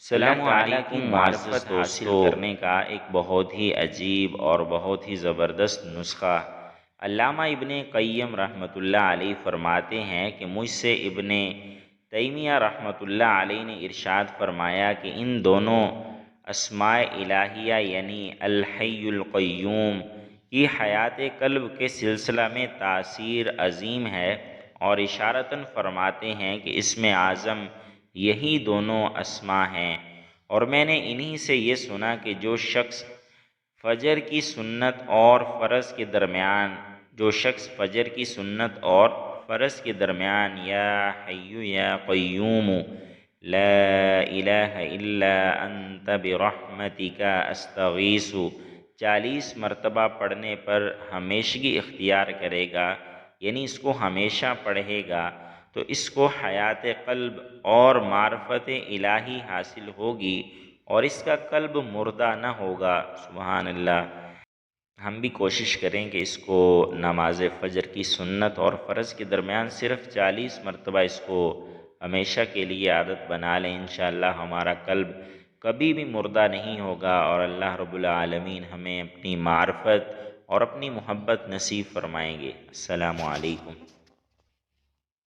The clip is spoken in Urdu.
السلام علیکم معزز دوستو، کرنے کا ایک بہت ہی عجیب اور بہت ہی زبردست نسخہ علامہ ابن قیم رحمۃ اللہ علیہ فرماتے ہیں کہ مجھ سے ابن تیمیہ رحمۃ اللہ علیہ نے ارشاد فرمایا کہ ان دونوں اسماء الہیہ یعنی الحی القیوم کی حیات قلب کے سلسلہ میں تاثیر عظیم ہے، اور اشارتاً فرماتے ہیں کہ اسم اعظم یہی دونوں اسما ہیں۔ اور میں نے انہی سے یہ سنا کہ جو شخص فجر کی سنت اور فرض کے درمیان یا حی یا قیوم لا الہ الا انت برحمتک استغیث 40 مرتبہ پڑھنے پر ہمیشگی اختیار کرے گا، یعنی اس کو ہمیشہ پڑھے گا، تو اس کو حیات قلب اور معرفت الہی حاصل ہوگی اور اس کا قلب مردہ نہ ہوگا۔ سبحان اللہ۔ ہم بھی کوشش کریں کہ اس کو نماز فجر کی سنت اور فرض کے درمیان صرف 40 مرتبہ اس کو ہمیشہ کے لیے عادت بنا لیں، انشاءاللہ ہمارا قلب کبھی بھی مردہ نہیں ہوگا، اور اللہ رب العالمین ہمیں اپنی معرفت اور اپنی محبت نصیب فرمائیں گے۔ السلام علیکم۔